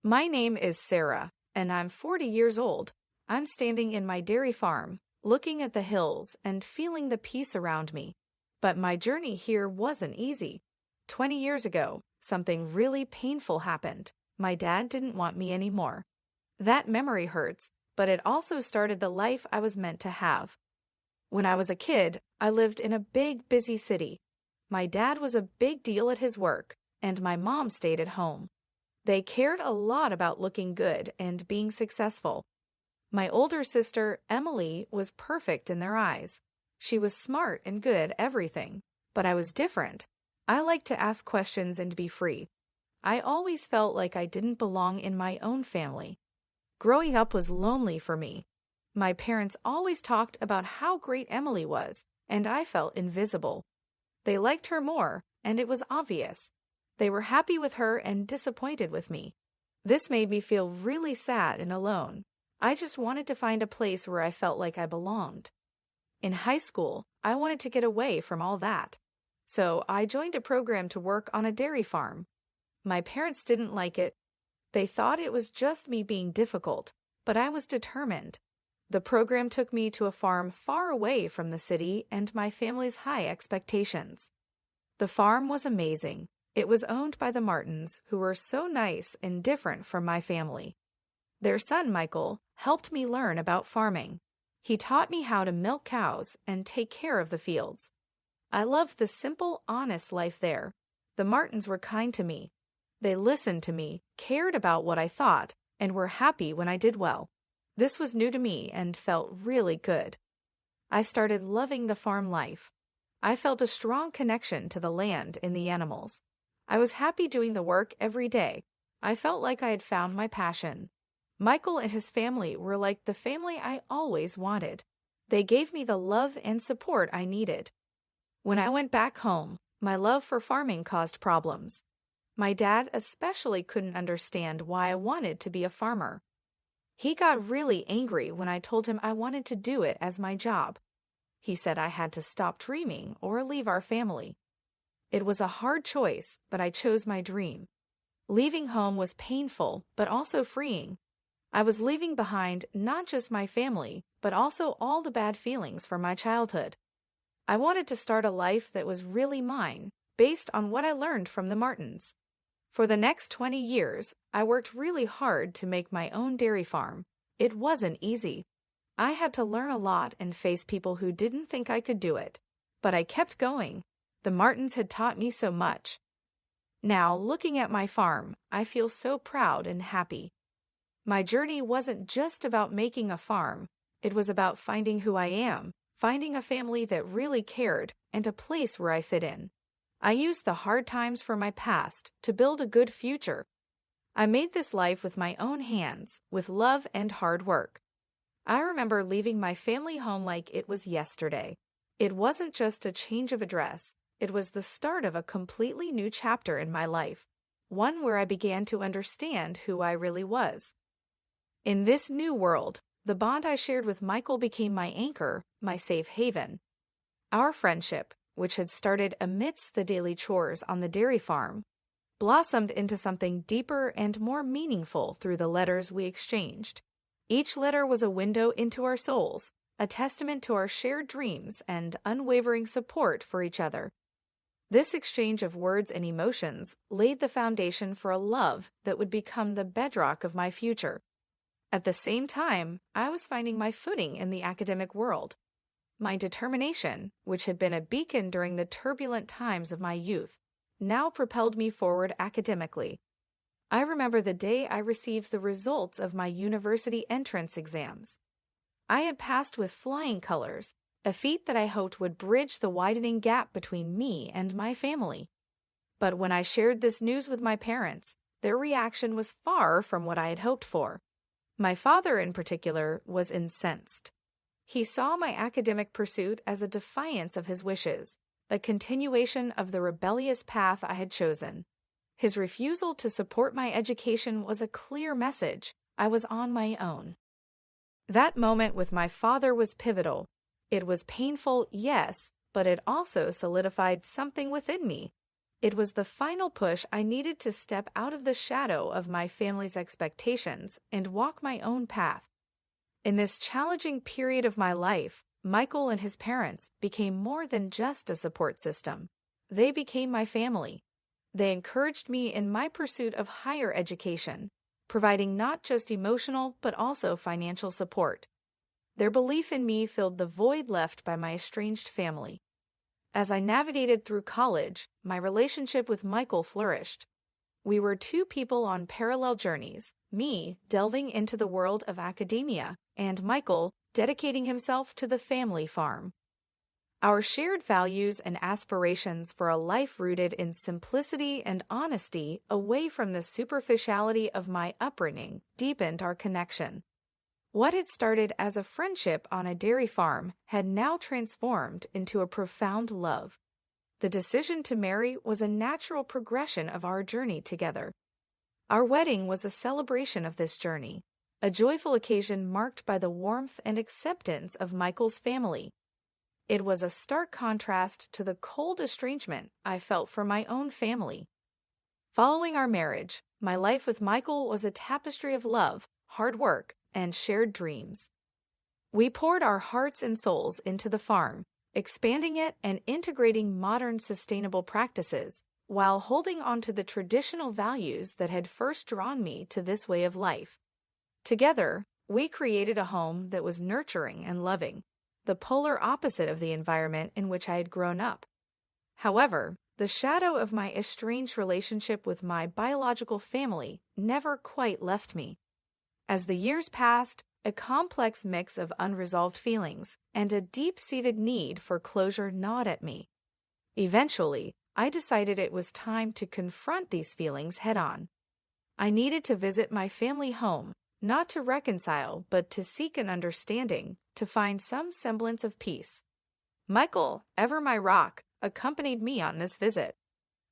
My name is Sarah, and I'm 40 years old. I'm standing in my dairy farm, looking at the hills and feeling the peace around me. But my journey here wasn't easy. 20 years ago, something really painful happened. My dad didn't want me anymore. That memory hurts, but it also started the life I was meant to have. When I was a kid, I lived in a big, busy city. My dad was a big deal at his work, and my mom stayed at home. They cared a lot about looking good and being successful. My older sister, Emily, was perfect in their eyes. She was smart and good at everything, but I was different. I liked to ask questions and be free. I always felt like I didn't belong in my own family. Growing up was lonely for me. My parents always talked about how great Emily was, and I felt invisible. They liked her more, and it was obvious. They were happy with her and disappointed with me. This made me feel really sad and alone. I just wanted to find a place where I felt like I belonged. In high school, I wanted to get away from all that. So I joined a program to work on a dairy farm. My parents didn't like it. They thought it was just me being difficult, but I was determined. The program took me to a farm far away from the city and my family's high expectations. The farm was amazing. It was owned by the Martins, who were so nice and different from my family. Their son, Michael, helped me learn about farming. He taught me how to milk cows and take care of the fields. I loved the simple, honest life there. The Martins were kind to me. They listened to me, cared about what I thought, and were happy when I did well. This was new to me and felt really good. I started loving the farm life. I felt a strong connection to the land and the animals. I was happy doing the work every day. I felt like I had found my passion. Michael and his family were like the family I always wanted. They gave me the love and support I needed. When I went back home, my love for farming caused problems. My dad especially couldn't understand why I wanted to be a farmer. He got really angry when I told him I wanted to do it as my job. He said I had to stop dreaming or leave our family. It was a hard choice, but I chose my dream. Leaving home was painful, but also freeing. I was leaving behind not just my family, but also all the bad feelings from my childhood. I wanted to start a life that was really mine, based on what I learned from the Martins. For the next 20 years, I worked really hard to make my own dairy farm. It wasn't easy. I had to learn a lot and face people who didn't think I could do it. But I kept going. The Martins had taught me so much. Now, looking at my farm, I feel so proud and happy. My journey wasn't just about making a farm. It was about finding who I am, finding a family that really cared, and a place where I fit in. I used the hard times from my past to build a good future. I made this life with my own hands, with love and hard work. I remember leaving my family home like it was yesterday. It wasn't just a change of address. It was the start of a completely new chapter in my life, one where I began to understand who I really was. In this new world, the bond I shared with Michael became my anchor, my safe haven. Our friendship, which had started amidst the daily chores on the dairy farm, blossomed into something deeper and more meaningful through the letters we exchanged. Each letter was a window into our souls, a testament to our shared dreams and unwavering support for each other. This exchange of words and emotions laid the foundation for a love that would become the bedrock of my future. At the same time, I was finding my footing in the academic world. My determination, which had been a beacon during the turbulent times of my youth, now propelled me forward academically. I remember the day I received the results of my university entrance exams. I had passed with flying colors, a feat that I hoped would bridge the widening gap between me and my family. But when I shared this news with my parents, their reaction was far from what I had hoped for. My father, in particular, was incensed. He saw my academic pursuit as a defiance of his wishes, a continuation of the rebellious path I had chosen. His refusal to support my education was a clear message. I was on my own. That moment with my father was pivotal. It was painful, yes, but it also solidified something within me. It was the final push I needed to step out of the shadow of my family's expectations and walk my own path. In this challenging period of my life, Michael and his parents became more than just a support system. They became my family. They encouraged me in my pursuit of higher education, providing not just emotional but also financial support. Their belief in me filled the void left by my estranged family. As I navigated through college, my relationship with Michael flourished. We were two people on parallel journeys, me delving into the world of academia, and Michael dedicating himself to the family farm. Our shared values and aspirations for a life rooted in simplicity and honesty away from the superficiality of my upbringing deepened our connection. What had started as a friendship on a dairy farm had now transformed into a profound love. The decision to marry was a natural progression of our journey together. Our wedding was a celebration of this journey, a joyful occasion marked by the warmth and acceptance of Michael's family. It was a stark contrast to the cold estrangement I felt for my own family. Following our marriage, my life with Michael was a tapestry of love, hard work, and shared dreams. We poured our hearts and souls into the farm, expanding it and integrating modern sustainable practices, while holding on to the traditional values that had first drawn me to this way of life. Together, we created a home that was nurturing and loving, the polar opposite of the environment in which I had grown up. However, the shadow of my estranged relationship with my biological family never quite left me. As the years passed, a complex mix of unresolved feelings and a deep-seated need for closure gnawed at me. Eventually, I decided it was time to confront these feelings head-on. I needed to visit my family home, not to reconcile, but to seek an understanding, to find some semblance of peace. Michael, ever my rock, accompanied me on this visit.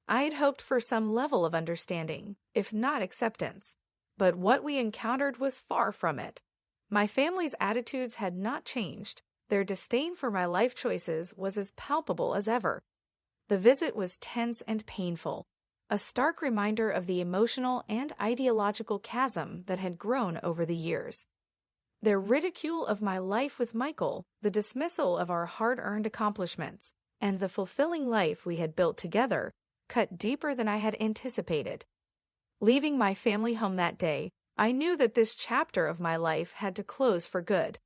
I had hoped for some level of understanding, if not acceptance, but what we encountered was far from it. My family's attitudes had not changed. Their disdain for my life choices was as palpable as ever. The visit was tense and painful, a stark reminder of the emotional and ideological chasm that had grown over the years. Their ridicule of my life with Michael, the dismissal of our hard-earned accomplishments, and the fulfilling life we had built together cut deeper than I had anticipated. Leaving my family home that day, I knew that this chapter of my life had to close for good.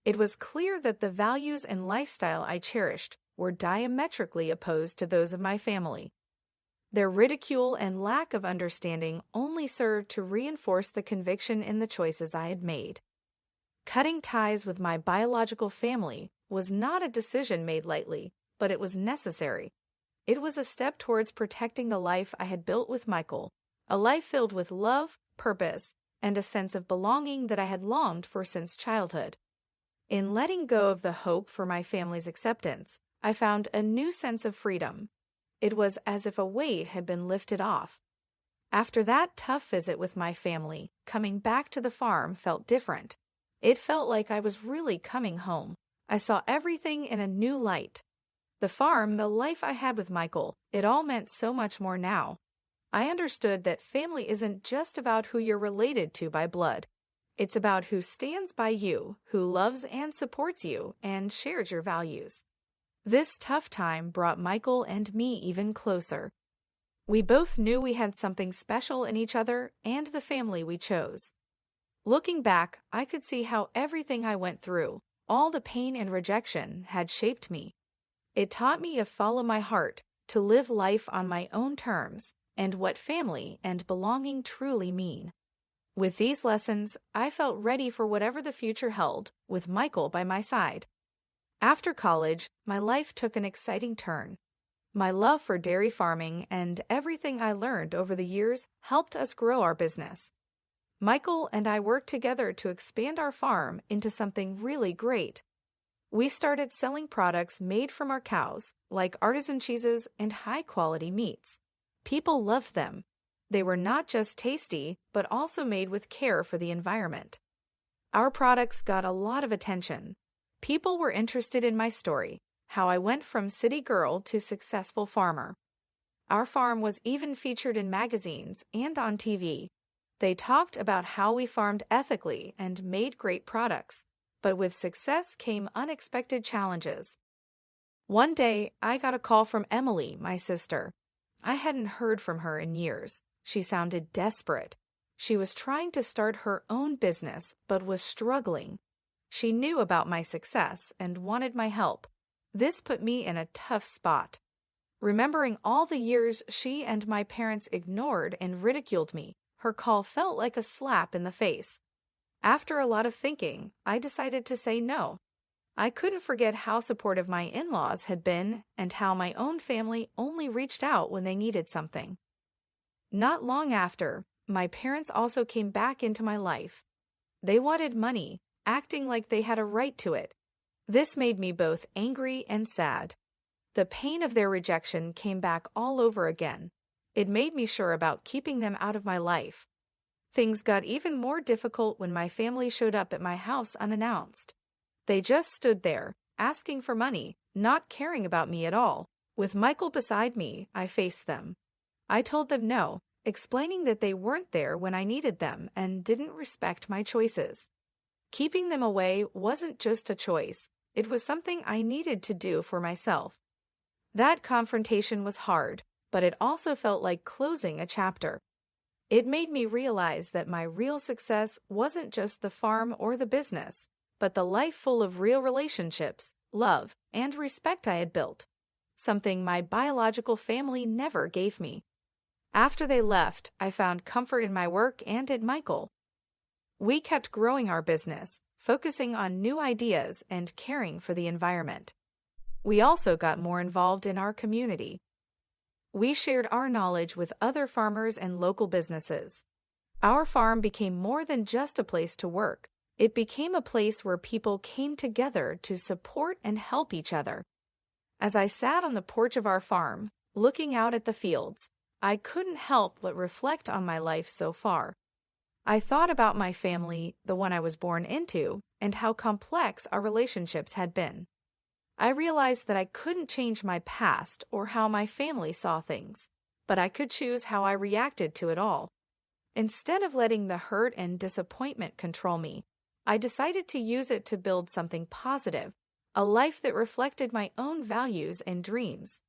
It was clear that the values and lifestyle I cherished were diametrically opposed to those of my family. Their ridicule and lack of understanding only served to reinforce the conviction in the choices I had made. Cutting ties with my biological family was not a decision made lightly, but it was necessary. It was a step towards protecting the life I had built with Michael, a life filled with love, purpose, and a sense of belonging that I had longed for since childhood. In letting go of the hope for my family's acceptance, I found a new sense of freedom. It was as if a weight had been lifted off. After that tough visit with my family, coming back to the farm felt different. It felt like I was really coming home. I saw everything in a new light. The farm, the life I had with Michael, it all meant so much more now. I understood that family isn't just about who you're related to by blood. It's about who stands by you, who loves and supports you, and shares your values. This tough time brought Michael and me even closer. We both knew we had something special in each other and the family we chose. Looking back, I could see how everything I went through, all the pain and rejection, had shaped me. It taught me to follow my heart, to live life on my own terms, and what family and belonging truly mean. With these lessons, I felt ready for whatever the future held, with Michael by my side. After college, my life took an exciting turn. My love for dairy farming and everything I learned over the years helped us grow our business. Michael and I worked together to expand our farm into something really great. We started selling products made from our cows, like artisan cheeses and high-quality meats. People loved them. They were not just tasty, but also made with care for the environment. Our products got a lot of attention. People were interested in my story, how I went from city girl to successful farmer. Our farm was even featured in magazines and on TV. They talked about how we farmed ethically and made great products, but with success came unexpected challenges. One day, I got a call from Emily, my sister. I hadn't heard from her in years. She sounded desperate. She was trying to start her own business, but was struggling. She knew about my success and wanted my help. This put me in a tough spot. Remembering all the years she and my parents ignored and ridiculed me, her call felt like a slap in the face. After a lot of thinking, I decided to say no. I couldn't forget how supportive my in-laws had been and how my own family only reached out when they needed something. Not long after, my parents also came back into my life. They wanted money, acting like they had a right to it. This made me both angry and sad. The pain of their rejection came back all over again. It made me sure about keeping them out of my life. Things got even more difficult when my family showed up at my house unannounced. They just stood there, asking for money, not caring about me at all. With Michael beside me, I faced them. I told them no, explaining that they weren't there when I needed them and didn't respect my choices. Keeping them away wasn't just a choice, it was something I needed to do for myself. That confrontation was hard, but it also felt like closing a chapter. It made me realize that my real success wasn't just the farm or the business, but the life full of real relationships, love, and respect I had built, something my biological family never gave me. After they left, I found comfort in my work and in Michael. We kept growing our business, focusing on new ideas and caring for the environment. We also got more involved in our community. We shared our knowledge with other farmers and local businesses. Our farm became more than just a place to work. It became a place where people came together to support and help each other. As I sat on the porch of our farm, looking out at the fields, I couldn't help but reflect on my life so far. I thought about my family, the one I was born into, and how complex our relationships had been. I realized that I couldn't change my past or how my family saw things, but I could choose how I reacted to it all. Instead of letting the hurt and disappointment control me, I decided to use it to build something positive, a life that reflected my own values and dreams.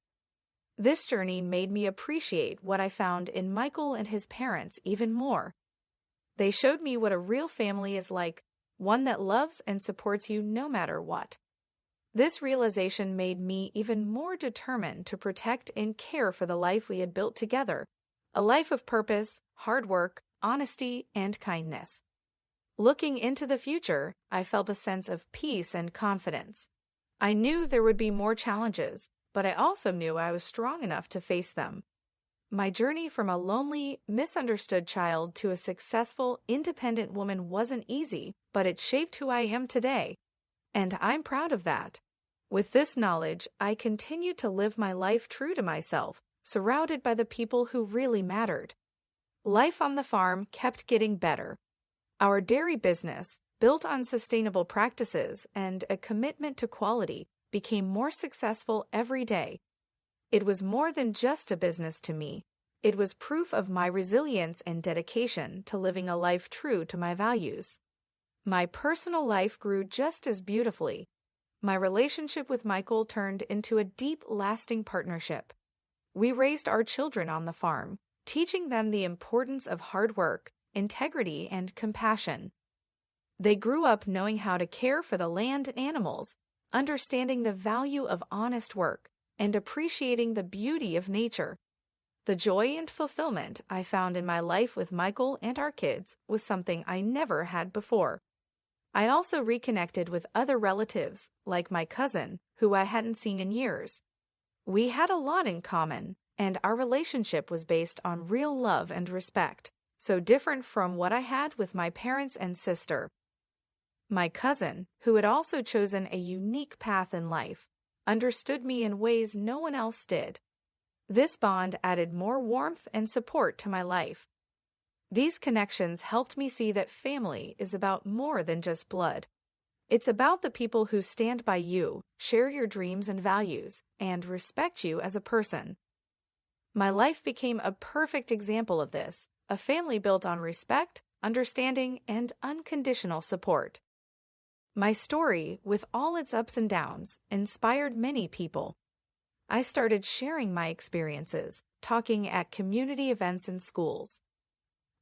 This journey made me appreciate what I found in Michael and his parents even more. They showed me what a real family is like, one that loves and supports you no matter what. This realization made me even more determined to protect and care for the life we had built together, a life of purpose, hard work, honesty, and kindness. Looking into the future, I felt a sense of peace and confidence. I knew there would be more challenges, but I also knew I was strong enough to face them. My journey from a lonely, misunderstood child to a successful, independent woman wasn't easy, but it shaped who I am today. And I'm proud of that. With this knowledge, I continue to live my life true to myself, surrounded by the people who really mattered. Life on the farm kept getting better. Our dairy business, built on sustainable practices and a commitment to quality, became more successful every day. It was more than just a business to me. It was proof of my resilience and dedication to living a life true to my values. My personal life grew just as beautifully. My relationship with Michael turned into a deep, lasting partnership. We raised our children on the farm, teaching them the importance of hard work, integrity, and compassion. They grew up knowing how to care for the land and animals, understanding the value of honest work, and appreciating the beauty of nature. The joy and fulfillment I found in my life with Michael and our kids was something I never had before. I also reconnected with other relatives, like my cousin, who I hadn't seen in years. We had a lot in common, and our relationship was based on real love and respect, so different from what I had with my parents and sister. My cousin, who had also chosen a unique path in life, understood me in ways no one else did. This bond added more warmth and support to my life. These connections helped me see that family is about more than just blood. It's about the people who stand by you, share your dreams and values, and respect you as a person. My life became a perfect example of this, a family built on respect, understanding, and unconditional support. My story, with all its ups and downs, inspired many people. I started sharing my experiences, talking at community events and schools.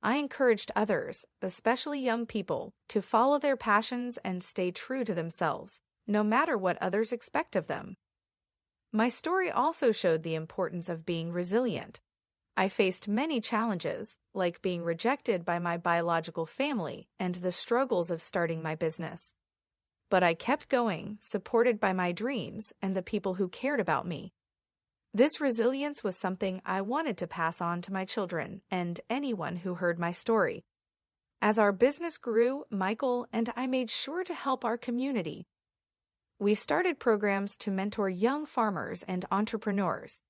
I encouraged others, especially young people, to follow their passions and stay true to themselves, no matter what others expect of them. My story also showed the importance of being resilient. I faced many challenges, like being rejected by my biological family and the struggles of starting my business. But I kept going, supported by my dreams and the people who cared about me. This resilience was something I wanted to pass on to my children and anyone who heard my story. As our business grew, Michael and I made sure to help our community. We started programs to mentor young farmers and entrepreneurs.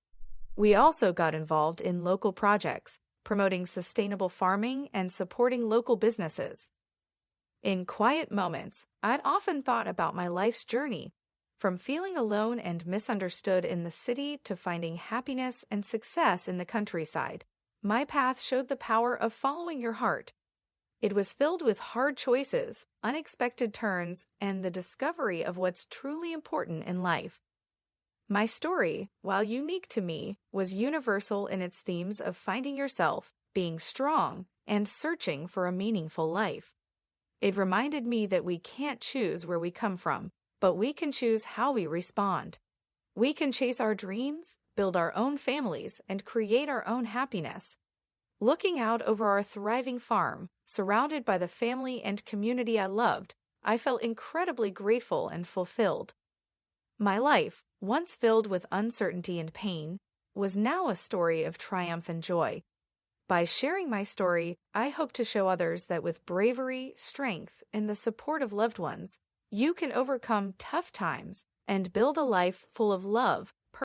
We also got involved in local projects, promoting sustainable farming and supporting local businesses. In quiet moments, I'd often thought about my life's journey, from feeling alone and misunderstood in the city to finding happiness and success in the countryside. My path showed the power of following your heart. It was filled with hard choices, unexpected turns, and the discovery of what's truly important in life. My story, while unique to me, was universal in its themes of finding yourself, being strong, and searching for a meaningful life. It reminded me that we can't choose where we come from, but we can choose how we respond. We can chase our dreams, build our own families, and create our own happiness. Looking out over our thriving farm, surrounded by the family and community I loved, I felt incredibly grateful and fulfilled. My life, once filled with uncertainty and pain, was now a story of triumph and joy. By sharing my story, I hope to show others that with bravery, strength, and the support of loved ones, you can overcome tough times and build a life full of love,